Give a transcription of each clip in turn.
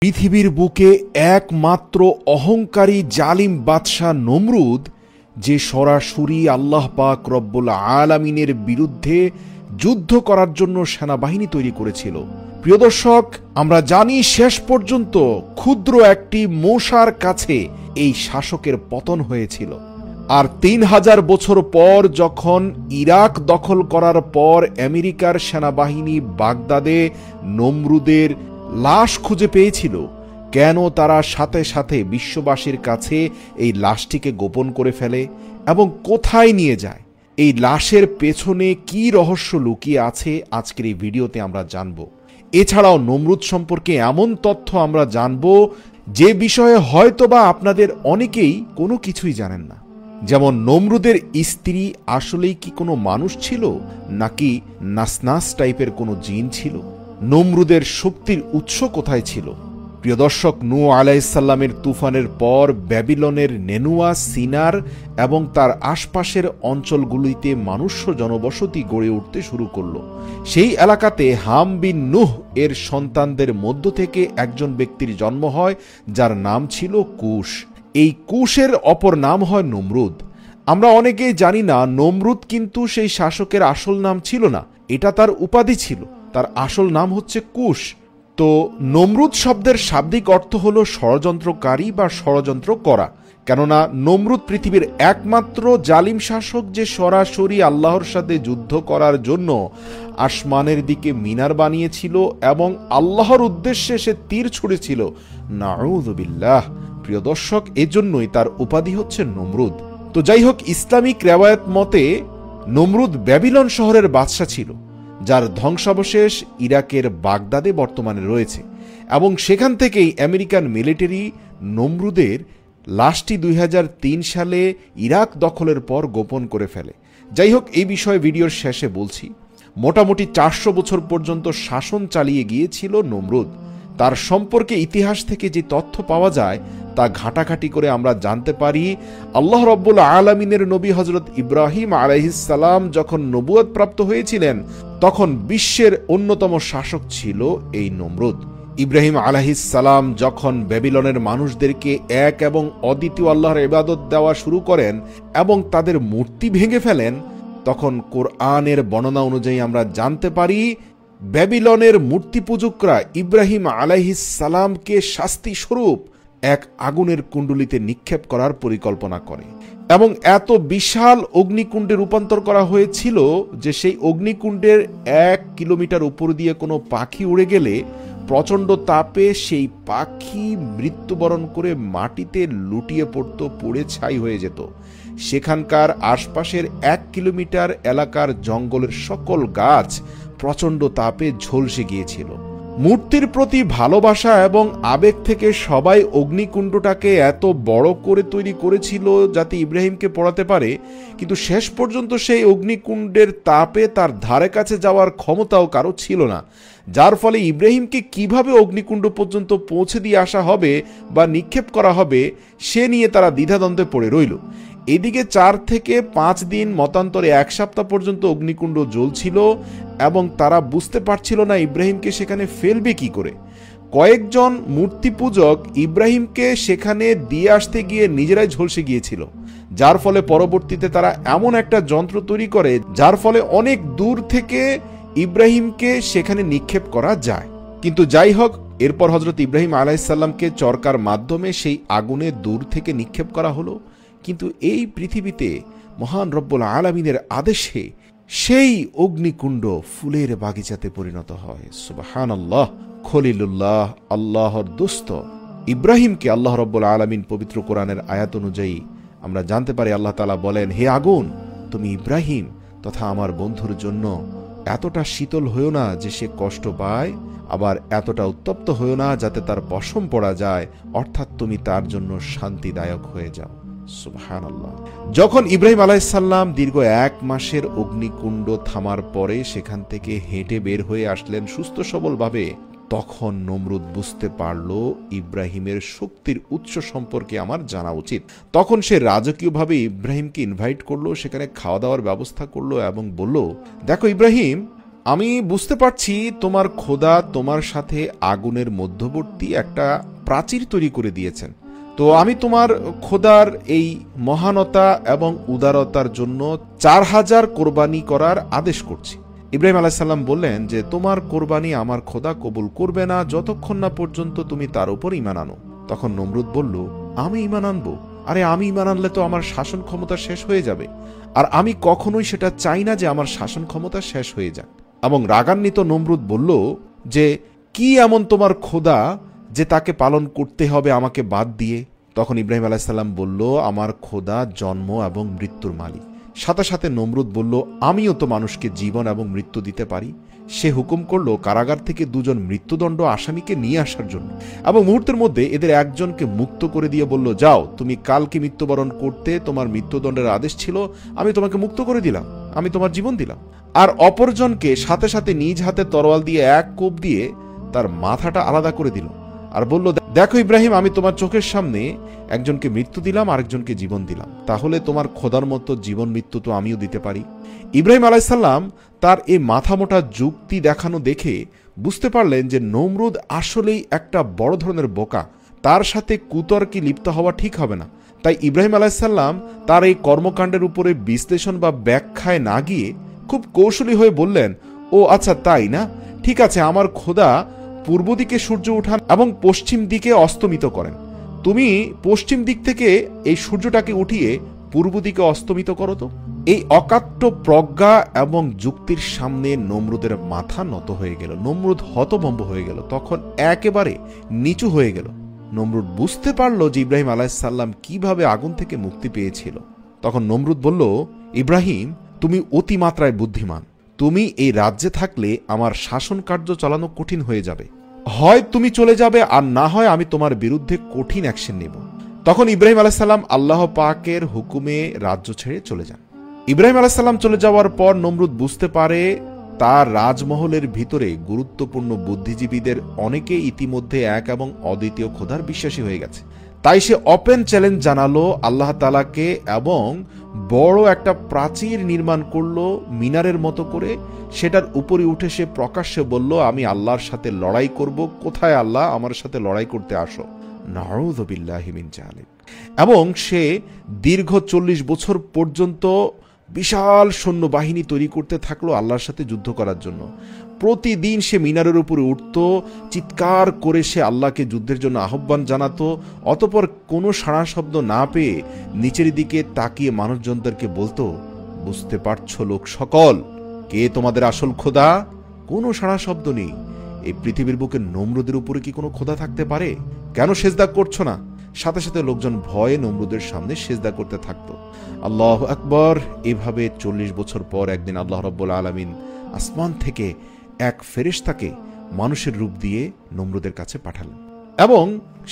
পৃথিবীর বুকে একমাত্র অহংকারী জালিম বাদশাহ নমরুদ, যে সরাসরি আল্লাহ পাক রব্বুল আলামিনের বিরুদ্ধে যুদ্ধ করার জন্য সেনাবাহিনী তৈরি করেছিল। প্রিয় দর্শক, আমরা জানি শেষ পর্যন্ত ক্ষুদ্র একটি মশার কাছে এই শাসকের পতন হয়েছিল। আর 3000 বছর পর যখন ইরাক দখল করার পর আমেরিকার সেনাবাহিনী বাগদাদে নমরুদের লাশ খুঁজে পেয়েছিল, কেন তারা সাথে সাথে বিশ্ববাসীর কাছে এই লাশটিকে গোপন করে ফেলে এবং কোথায় নিয়ে যায়? এই লাশের পেছনে কি রহস্য লুকিয়ে আছে আজকের এই ভিডিওতে আমরা জানব। এছাড়াও নমরুদ সম্পর্কে এমন তথ্য আমরা জানব যে বিষয়ে হয়তোবা আপনাদের অনেকেই কোনো কিছুই জানেন না। যেমন নমরুদের স্ত্রী আসলেই কি কোনো মানুষ ছিল, নাকি নাসনাস টাইপের কোনো জিন ছিল? নমরুদের শক্তির উৎস কোথায় ছিল? প্রিয় দর্শক, নূহ আলাইহিসসালামের তুফানের পর ব্যাবিলনের নেনুয়া, সিনার এবং তার আশপাশের অঞ্চলগুলিতে মানুষ্য জনবসতি গড়ে উঠতে শুরু করল। সেই এলাকাতে হাম বিন নূহ এর সন্তানদের মধ্য থেকে একজন ব্যক্তির জন্ম হয় যার নাম ছিল কুশ। এই কুশের অপর নাম হয় নমরুদ। আমরা অনেকেই জানি না নমরুদ কিন্তু সেই শাসকের আসল নাম ছিল না, এটা তার উপাধি ছিল। তার আসল নাম হচ্ছে কুশ। তো নমরুদ শব্দের শাব্দিক অর্থ হলো ষড়যন্ত্রকারী বা ষড়যন্ত্র করা। কেননা নমরুদ পৃথিবীর একমাত্র জালিম শাসক যে সরাসরি আল্লাহর সাথে যুদ্ধ করার জন্য আসমানের দিকে মিনার বানিয়েছিল এবং আল্লাহর উদ্দেশ্যে সে তীর ছুঁড়েছিল। নাউযুবিল্লাহ। প্রিয় দর্শক, এজন্যই তার উপাধি হচ্ছে নমরুদ। তো যাই হোক, ইসলামিক রেওয়ায়াত মতে নমরুদ ব্যাবিলন শহরের বাদশা ছিল, যার ধ্বংসাবশেষ ইরাকের বাগদাদে বর্তমানে রয়েছে, এবং সেখান থেকেই আমেরিকান মিলিটারি নমরুদের লাশটি 2003 সালে ইরাক দখলের পর গোপন করে ফেলে। যাই হোক, এই বিষয়ে ভিডিওর শেষে বলছি। মোটামুটি 400 বছর পর্যন্ত শাসন চালিয়ে গিয়েছিল নমরুদ। তার সম্পর্কে ইতিহাস থেকে যে তথ্য পাওয়া যায় তা ঘাটাঘাটি করে আমরা জানতে পারি, আল্লাহ রব্বুল আলামিনের নবী হযরত ইব্রাহিম আলাইহিসসালাম যখন নবুয়ত প্রাপ্ত হয়েছিলেন, তখন বিশ্বের অন্যতম শাসক ছিল এই নমরুদ। ইব্রাহিম আলাইহিসসালাম যখন ব্যাবিলনের মানুষদেরকে এক এবং অদ্বিতীয় আল্লাহর ইবাদত দেওয়া শুরু করেন এবং তাদের মূর্তি ভেঙে ফেলেন, তখন কোরআনের বর্ণনা অনুযায়ী আমরা জানতে পারি ব্যাবিলনের মূর্তি পূজকরা ইব্রাহিম আলাইহিসসালামকে শাস্তি স্বরূপ এক আগুনের কুণ্ডলিতে নিক্ষেপ করার পরিকল্পনা করে এবং এত বিশাল অগ্নিকুণ্ডে রূপান্তর করা হয়েছিল যে সেই অগ্নিকুণ্ডের 1 কিলোমিটার উপর দিয়ে কোনো পাখি উড়ে গেলে প্রচণ্ড তাপে সেই পাখি মৃত্যুবরণ করে মাটিতে লুটিয়ে পড়ত, পুড়ে ছাই হয়ে যেত। সেখানকার আশপাশের 1 কিলোমিটার এলাকার জঙ্গলের সকল গাছ প্রচণ্ড তাপে ঝলসে গিয়েছিল। মূর্তির প্রতি ভালোবাসা এবং আবেগ থেকে সবাই অগ্নিকুণ্ডটাকে এত বড় করে তৈরি করেছিল যাতে ইব্রাহিমকে পোড়াতে পারে, কিন্তু শেষ পর্যন্ত সেই অগ্নিকুণ্ডের তাপে তার ধারে কাছে যাওয়ার ক্ষমতাও কারো ছিল না, যার ফলে ইব্রাহিমকে কিভাবে অগ্নিকুণ্ড পর্যন্ত পৌঁছে দিয়ে আসা হবে বা নিক্ষেপ করা হবে সে নিয়ে তারা দ্বিধাদ্বন্দ্বে পড়ে রইল। এদিকে 4 থেকে 5 দিন মতান্তরে 1 সপ্তাহ পর্যন্ত অগ্নিকুণ্ড জ্বলছিল এবং তারা বুঝতে পারছিল না ইব্রাহিমকে সেখানে ফেলবে কি করে। কয়েকজন মূর্তি পূজক ইব্রাহিমকে সেখানে দিয়ে আসতে গিয়ে নিজেরাই ঝলসে গিয়েছিল, যার ফলে পরবর্তীতে তারা এমন একটা যন্ত্র তৈরি করে যার ফলে অনেক দূর থেকে ইব্রাহিমকে সেখানে নিক্ষেপ করা যায়। কিন্তু যাই হোক, এরপর হযরত ইব্রাহিম আলাইহিসসালামকে চরকার মাধ্যমে সেই আগুনে দূর থেকে নিক্ষেপ করা হলো। কিন্তু এই পৃথিবীতে মহান রব্বুল আলামিনের আদেশে সেই অগ্নিকুণ্ড ফুলের বাগিচাতে পরিণত হয়। সুবহানাল্লাহ। খলিলুল্লাহ, আল্লাহর দোস্ত ইব্রাহিমকে আল্লাহ রব্বুল আলামিন পবিত্র কোরআনের আয়াত অনুযায়ী আমরা জানতে পারি, আল্লাহ তাআলা বলেন, হে আগুন, তুমি ইব্রাহিম তথা আমার বন্ধুর জন্য এতটা শীতল হয়েও না যে সে কষ্ট পায়, আবার এতটা উত্তপ্ত হয়েও না যাতে তার পশম পড়া যায়, অর্থাৎ তুমি তার জন্য শান্তিদায়ক হয়ে যাও। সুবহানাল্লাহ। যখন ইব্রাহিম আলাইহিসসালাম দীর্ঘ 1 মাসের অগ্নিকুণ্ড থামার পরে সেখান থেকে হেঁটে বের হয়ে আসলেন সুস্থ সবলভাবে, তখন নমরুদ বুঝতে পারল ইব্রাহিমের শক্তির উৎস সম্পর্কে আমার জানা উচিত। তখন সে রাজকীয়ভাবে ইব্রাহিমকে ইনভাইট করলো, সেখানে খাওয়া দাওয়ার ব্যবস্থা করলো এবং বলল, দেখো ইব্রাহিম, আমি বুঝতে পারছি তোমার খোদা তোমার সাথে আগুনের মধ্যবর্তী একটা প্রাচীর তৈরি করে দিয়েছেন। তো আমি তোমার খোদার এই মহানতা এবং উদারতার জন্য 4000 কোরবানি করার আদেশ করছি। ইব্রাহিম আলাইসাল্লাম বললেন যে তোমার কোরবানি আমার খোদা কবুল করবে না যতক্ষণ না পর্যন্ত তুমি তার উপর ঈমান আনো। তখন নমরুদ বলল, আমি ঈমান আনবো? আরে আমি ঈমান আনলে তো আমার শাসন ক্ষমতা শেষ হয়ে যাবে, আর আমি কখনোই সেটা চাই না যে আমার শাসন ক্ষমতা শেষ হয়ে যাক। এবং রাগান্বিত নমরুদ বলল যে কি এমন তোমার খোদা যে তাকে পালন করতে হবে আমাকে বাদ দিয়ে? তখন ইব্রাহিম আলাইসাল্লাম বলল, আমার খোদা জন্ম এবং মৃত্যুর মালিক। সাথে সাথে নমরুদ বলল, আমিও তো মানুষকে জীবন এবং মৃত্যু দিতে পারি। সে হুকুম করল কারাগার থেকে 2 জন মৃত্যুদণ্ড আসামিকে নিয়ে আসার জন্য, এবং মুহূর্তের মধ্যে এদের একজনকে মুক্ত করে দিয়ে বলল, যাও, তুমি কালকে মৃত্যুবরণ করতে, তোমার মৃত্যুদণ্ডের আদেশ ছিল, আমি তোমাকে মুক্ত করে দিলাম, আমি তোমার জীবন দিলাম। আর অপরজনকে সাথে সাথে নিজ হাতে তরোয়াল দিয়ে এক কোপ দিয়ে তার মাথাটা আলাদা করে দিল, আর বলল, দেখো ইব্রাহিম, আমি তোমার চোখের সামনে একজনকে মৃত্যু দিলাম, আরেকজনকে জীবন দিলাম, তাহলে তোমার খোদার মতো জীবন মৃত্যু তো আমিও দিতে পারি। ইব্রাহিম আলাইসাল্লাম তার এই মাথামোটা যুক্তি দেখানো দেখে বুঝতে পারলেন যে নমরুদ আসলেই একটা বড় ধরনের বোকা, তার সাথে কুতর্কে লিপ্ত হওয়া ঠিক হবে না। তাই ইব্রাহিম আলাইসাল্লাম তার এই কর্মকাণ্ডের উপরে বিশ্লেষণ বা ব্যাখ্যায় না গিয়ে খুব কৌশলী হয়ে বললেন, ও আচ্ছা তাই না, ঠিক আছে, আমার খোদা পূর্ব দিকে সূর্য উঠান এবং পশ্চিম দিকে অস্তমিত করেন, তুমি পশ্চিম দিক থেকে এই সূর্যটাকে উঠিয়ে পূর্ব দিকে অস্তমিত করো তো। এই অকাট্য প্রজ্ঞা এবং যুক্তির সামনে নমরুদের মাথা নত হয়ে গেল। নমরুদ হতভম্ব হয়ে গেল, তখন একেবারে নিচু হয়ে গেল। নমরুদ বুঝতে পারল যে ইব্রাহিম আলাইসাল্লাম কিভাবে আগুন থেকে মুক্তি পেয়েছিল। তখন নমরুদ বলল, ইব্রাহিম, তুমি অতিমাত্রায় বুদ্ধিমান, তুমি এই রাজ্যে থাকলে আমার শাসন কার্য চালানো কঠিন হয়ে যাবে, হয় তুমি চলে যাবে, আর না হয় আমি তোমার বিরুদ্ধে কঠিন অ্যাকশন নেব। তখন ইব্রাহিম আলাইসাল্লাম আল্লাহ পাকের হুকুমে রাজ্য ছেড়ে চলে যান। ইব্রাহিম আলাইসাল্লাম চলে যাওয়ার পর নমরুদ বুঝতে পারে তার রাজমহলের ভিতরে গুরুত্বপূর্ণ বুদ্ধিজীবীদের অনেকে ইতিমধ্যে এক এবং অদ্বিতীয় খোদার বিশ্বাসী হয়ে গেছে। তাই সে ওপেন চ্যালেঞ্জ জানালো আল্লাহ তাআলাকে এবং বড় একটা প্রাচীর নির্মাণ করলো মিনারের মতো করে। সেটার উপরে উঠে সে প্রকাশ্যে বলল, আমি আল্লাহর সাথে লড়াই করব, কোথায় আল্লাহ, আমার সাথে লড়াই করতে আসো। নাউযু বিল্লাহি মিন যালিক। এবং সে দীর্ঘ 40 বছর পর্যন্ত বিশাল সৈন্যবাহিনী তৈরি করতে থাকলো আল্লাহর সাথে যুদ্ধ করার জন্য। প্রতিদিন সে মিনারের উপরে উঠত, চিৎকার করে সে আল্লাহকে যুদ্ধের জন্য আহ্বান জানাতো। অতঃপর কোনো সাড়া শব্দ না পেয়ে নিচের দিকে তাকিয়ে মানুষজনদেরকে বলতো, বুঝতে পারছো লোক সকল, কে তোমাদের আসল খোদা? কোনো সাড়া শব্দ নেই। এই পৃথিবীর বুকে নমরুদের উপরে কি কোনো খোদা থাকতে পারে? কেন সেজদা করছো না? সাথে সাথে লোকজন ভয়ে নমরুদের সামনে সেজদা করতে থাকতো। আল্লাহু আকবার। এভাবে 40 বছর পর একদিন আল্লাহ রাব্বুল আলামিন আসমান থেকে এক ফেরেশতাকে মানুষের রূপ দিয়ে নমরুদের কাছে পাঠালেন, এবং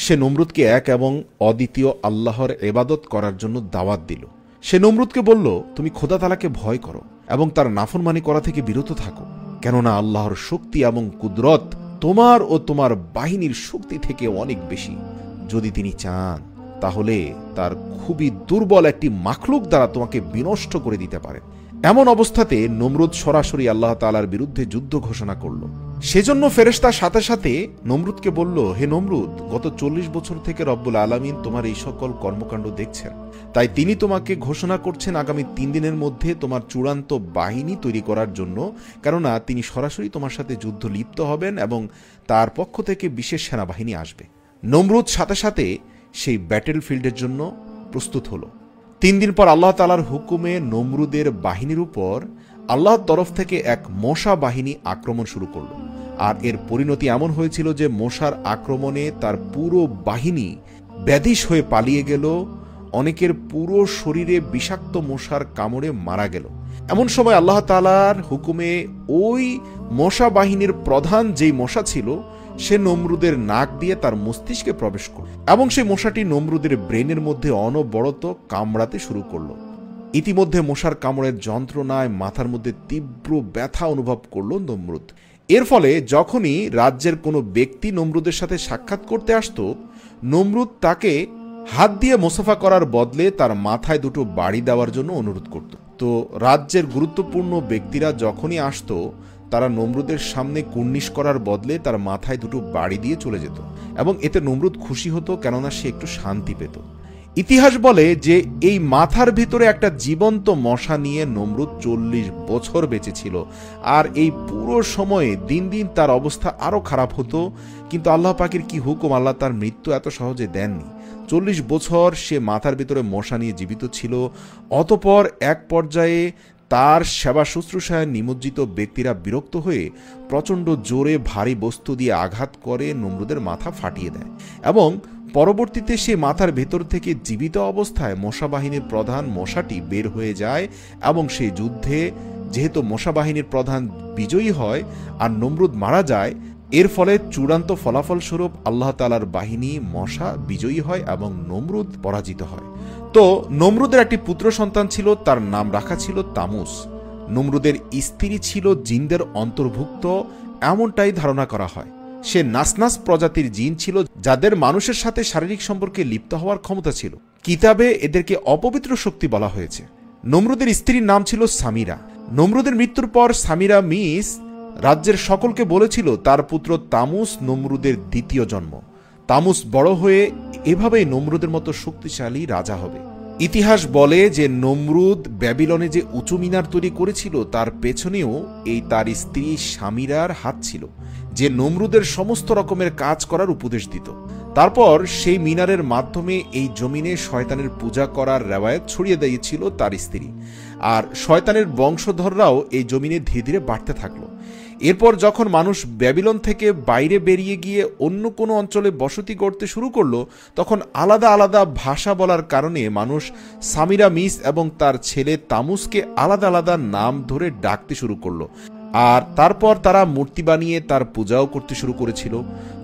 সে নমরুদকে এক এবং অদ্বিতীয় আল্লাহর ইবাদত করার জন্য দাওয়াত দিল। সে নমরুদকে বলল, তুমি খোদা তাআলাকে ভয় করো এবং তার নাফরমানি করা থেকে বিরত থাকো, কেননা আল্লাহর শক্তি এবং কুদরত তোমার ও তোমার বাহিনীর শক্তি থেকে অনেক বেশি। যদি তিনি চান তাহলে তার খুবই দুর্বল একটি মাখলুক দ্বারা তোমাকে বিনষ্ট করে দিতে পারে। এমন অবস্থাতে নমরুদ সরাসরি আল্লাহ তাআলার বিরুদ্ধে যুদ্ধ ঘোষণা করল। সেজন্য ফেরেশতার সাথে সাথে নমরুদকে বলল, হে নমরুদ, গত 40 বছর থেকে রব্বুল আলামিন তোমার এই সকল কর্মকাণ্ড দেখছেন, তাই তিনি তোমাকে ঘোষণা করছেন আগামী 3 দিনের মধ্যে তোমার চূড়ান্ত বাহিনী তৈরি করার জন্য, কেননা তিনি সরাসরি তোমার সাথে যুদ্ধ লিপ্ত হবেন এবং তার পক্ষ থেকে বিশেষ সেনাবাহিনী আসবে। নমরুদ সাথে সাথে সেই ব্যাটেল ফিল্ডের জন্য প্রস্তুত হলো। 3 দিন পর আল্লাহ তাআলার হুকুমে নমরুদের বাহিনীর উপর আল্লাহর তরফ থেকে এক মশা বাহিনী আক্রমণ শুরু করল। আর এর পরিণতি এমন হয়েছিল যে মশার আক্রমণে তার পুরো বাহিনী ব্যাধিস হয়ে পালিয়ে গেল। অনেকের পুরো শরীরে বিষাক্ত মশার কামড়ে মারা গেল। এমন সময় আল্লাহ তাআলার হুকুমে ওই মশা বাহিনীর প্রধান যেই মশা ছিল, সে নমরুদের নাক দিয়ে তার মস্তিষ্কে প্রবেশ করল এবং সেই মশাটি নমরুদের ব্রেনের মধ্যে অনবরত কামড়াতে শুরু করল। ইতিমধ্যে মশার কামড়ের যন্ত্রণায় মাথার মধ্যে তীব্র ব্যথা অনুভব করল নমরুদ। এর ফলে যখনই রাজ্যের কোনো ব্যক্তি নমরুদের সাথে সাক্ষাৎ করতে আসত, নমরুদ তাকে হাত দিয়ে মোসাফা করার বদলে তার মাথায় 2টো বাড়ি দেওয়ার জন্য অনুরোধ করত। তো রাজ্যের গুরুত্বপূর্ণ ব্যক্তিরা যখনই আসত, তারা নমরুদের সামনে কুর্নিশ করার বদলে তার মাথায় দুটো বাড়ি দিয়ে চলে যেত, এবং এতে নমরুদ খুশি হতো, কেননা সে একটু শান্তি পেত। ইতিহাস বলে যে এই মাথার ভিতরে একটা জীবন্ত মশা নিয়ে নমরুদ 40 বছর বেঁচে ছিল, আর এই পুরো সময়ে দিন দিন তার অবস্থা আরো খারাপ হতো। কিন্তু আল্লাহ পাকের কি হুকুম, আল্লাহ তার মৃত্যু এত সহজে দেননি। 40 বছর সে মাথার ভিতরে মশা নিয়ে জীবিত ছিল। অতপর এক পর্যায়ে তার সেবা শুশ্রূষায় নিমজ্জিত ব্যক্তিরা বিরক্ত হয়ে প্রচণ্ড জোরে ভারী বস্তু দিয়ে আঘাত করে নমরুদের মাথা ফাটিয়ে দেয়, এবং পরবর্তীতে সে মাথার ভেতর থেকে জীবিত অবস্থায় মশা বাহিনীর প্রধান মশাটি বের হয়ে যায়, এবং সেই যুদ্ধে যেহেতু মশা বাহিনীর প্রধান বিজয়ী হয় আর নমরুদ মারা যায়, এর ফলে চূড়ান্ত ফলাফলস্বরূপ আল্লাহ তাআলার বাহিনী মশা বিজয়ী হয় এবং নমরুদ পরাজিত হয়। তো নমরুদের একটি পুত্র সন্তান ছিল, তার নাম রাখা ছিল তামুস। নমরুদের স্ত্রী ছিল জিনদের অন্তর্ভুক্ত, এমনটাই ধারণা করা হয়। সে নাসনাস প্রজাতির জিন ছিল, যাদের মানুষের সাথে শারীরিক সম্পর্কে লিপ্ত হওয়ার ক্ষমতা ছিল। কিতাবে এদেরকে অপবিত্র শক্তি বলা হয়েছে। নমরুদের স্ত্রীর নাম ছিল সামিরা। নমরুদের মৃত্যুর পর সামিরা মিস রাজ্যের সকলকে বলেছিল তার পুত্র তামুস নমরুদের দ্বিতীয় জন্ম। তামুস বড় হয়ে এভাবেই নমরুদের মতো শক্তিশালী রাজা হবে। ইতিহাস বলে যে নমরুদ ব্যাবিলনে যে উঁচু মিনার তৈরি করেছিল তার পেছনেও এই তার স্ত্রী সামিরার হাত ছিল, যে নমরুদের সমস্ত রকমের কাজ করার উপদেশ দিত। তারপর সেই মিনারের মাধ্যমে এই জমিনে শয়তানের পূজা করার রেওয়ায়ত ছড়িয়ে দিয়েছিল তার স্ত্রী, আর শয়তানের বংশধররাও এই জমিনে ধীরে ধীরে বাড়তে থাকলো। এরপর যখন মানুষ ব্যাবিলন থেকে বাইরে বেরিয়ে গিয়ে অন্য কোনো অঞ্চলে বসতি গড়তে শুরু করলো, তখন আলাদা আলাদা ভাষা বলার কারণে মানুষ সামিরা মিস এবং তার ছেলে তামুসকে আলাদা আলাদা নাম ধরে ডাকতে শুরু করলো, আর তারপর তারা মূর্তি বানিয়ে তার পূজাও করতে শুরু করেছিল।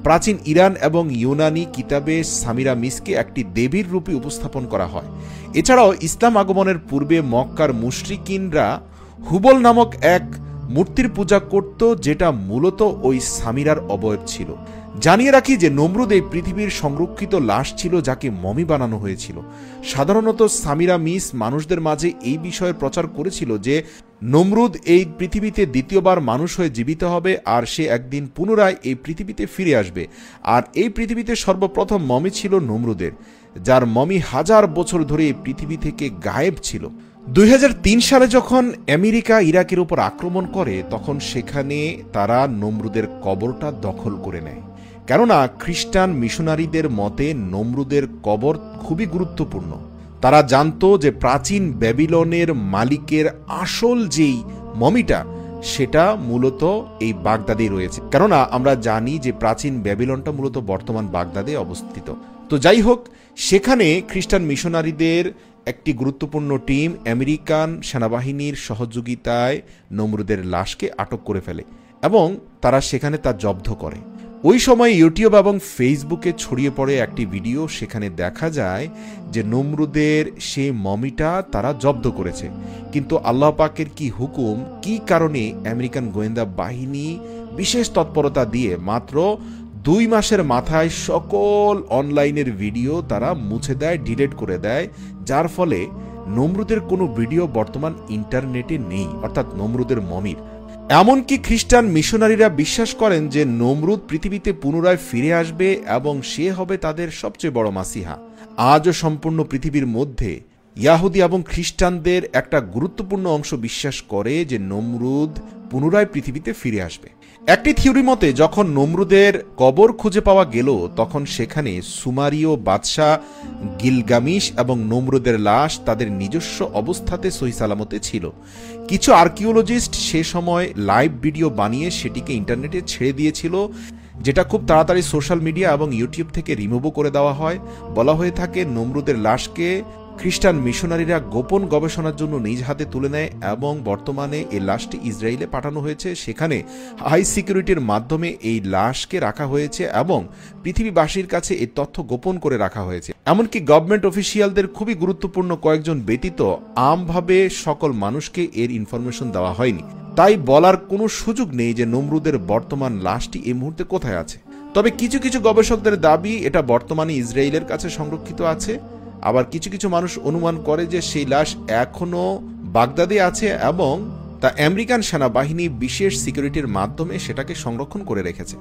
প্রাচীন ইরান এবং ইউনানি কিতাবে সামিরা মিসকে একটি দেবীর রূপে উপস্থাপন করা হয়। এছাড়াও ইসলাম আগমনের পূর্বে মক্কার মুশরিকিনরা হুবল নামক এক মূর্তির পূজা করত, যেটা মূলত ওই সামিরার অবয়ব ছিল। জানিয়ে রাখি যে নমরুদ এই পৃথিবীর সংরক্ষিত লাশ ছিল, যাকে মমি বানানো হয়েছিল। সাধারণত সামিরা মিস মানুষদের মাঝে এই বিষয়ে প্রচার করেছিল যে নমরুদ এই পৃথিবীতে দ্বিতীয়বার মানুষ হয়ে জীবিত হবে, আর সে একদিন পুনরায় এই পৃথিবীতে ফিরে আসবে। আর এই পৃথিবীতে সর্বপ্রথম মমি ছিল নমরুদের, যার মমি 1000 বছর ধরে এই পৃথিবী থেকে গায়েব ছিল। 2003 সালে যখন আমেরিকা ইরাকের উপর আক্রমণ করে, তখন সেখানে তারা নমরুদের কবরটা দখল করে নেয়। কেননা খ্রিস্টান মিশনারিদের মতে নমরুদের কবর খুবই গুরুত্বপূর্ণ। তারা জানতো যে প্রাচীন ব্যাবিলনের মালিকের আসল যেই মমিটা, সেটা মূলত এই বাগদাদেই রয়েছে। কেননা আমরা জানি যে প্রাচীন ব্যাবিলনটা মূলত বর্তমান বাগদাদে অবস্থিত। তো যাই হোক, সেখানে খ্রিস্টান মিশনারিদের একটি গুরুত্বপূর্ণ টিম আমেরিকান সেনাবাহিনীর সহযোগিতায় নমরুদের লাশকে আটক করে ফেলে, এবং তারা সেখানে তা জব্দ করে। ওই সময় ইউটিউব এবং ফেসবুকে ছড়িয়ে পড়ে একটি ভিডিও, সেখানে দেখা যায় যে নমরুদের সেই মমিটা তারা জব্দ করেছে। কিন্তু আল্লাহ পাকের কি হুকুম, কি কারণে আমেরিকান গোয়েন্দা বাহিনী বিশেষ তৎপরতা দিয়ে মাত্র 2 মাসের মাথায় সকল অনলাইনের ভিডিও তারা মুছে দেয়, ডিলিট করে দেয়, যার ফলে নমরুদের কোনো ভিডিও বর্তমান ইন্টারনেটে নেই, অর্থাৎ নমরুদের মমির। এমনকি খ্রিস্টান মিশনারিরা বিশ্বাস করেন যে নমরুদ পৃথিবীতে পুনরায় ফিরে আসবে এবং সে হবে তাদের সবচেয়ে বড় মাসিহা। আজও সম্পূর্ণ পৃথিবীর মধ্যে ইয়াহুদি এবং খ্রিস্টানদের একটা গুরুত্বপূর্ণ অংশ বিশ্বাস করে যে নমরুদ পুনরায় পৃথিবীতে ফিরে আসবে। একটি থিওরি মতে যখন নমরুদের কবর খুঁজে পাওয়া গেল, তখন সেখানে সুমারীয় বাদশাহ গিলগামিশ এবং নমরুদের লাশ তাদের নিজস্ব অবস্থাতে সহি সালামতে ছিল। কিছু আর্কিওলজিস্ট সে সময় লাইভ ভিডিও বানিয়ে সেটিকে ইন্টারনেটে ছেড়ে দিয়েছিল, যেটা খুব তাড়াতাড়ি সোশ্যাল মিডিয়া এবং ইউটিউব থেকে রিমুভও করে দেওয়া হয়। বলা হয়ে থাকে নমরুদের লাশকে খ্রিস্টান মিশনারিরা গোপন গবেষণার জন্য নিজ হাতে তুলে নেয়, এবং বর্তমানে এই লাশটি ইসরায়েলে পাঠানো হয়েছে। সেখানে হাই সিকিউরিটির মাধ্যমে এই লাশকে রাখা হয়েছে এবং পৃথিবীবাসীর কাছে এই তথ্য গোপন করে রাখা হয়েছে। এমনকি গভর্নমেন্ট অফিসিয়ালদের খুবই গুরুত্বপূর্ণ কয়েকজন ব্যতীত আমভাবে সকল মানুষকে এর ইনফরমেশন দেওয়া হয়নি। তাই বলার কোনো সুযোগ নেই যে নমরুদের বর্তমান লাশটি এই মুহূর্তে কোথায় আছে। তবে কিছু কিছু গবেষকদের দাবি এটা বর্তমানে ইসরায়েলের কাছে সংরক্ষিত আছে। আবার কিছু কিছু মানুষ অনুমান করে যে সেই লাশ এখনো বাগদাদে আছে এবং তা আমেরিকান সেনাবাহিনী বিশেষ সিকিউরিটির মাধ্যমে সেটাকে সংরক্ষণ করে রেখেছে।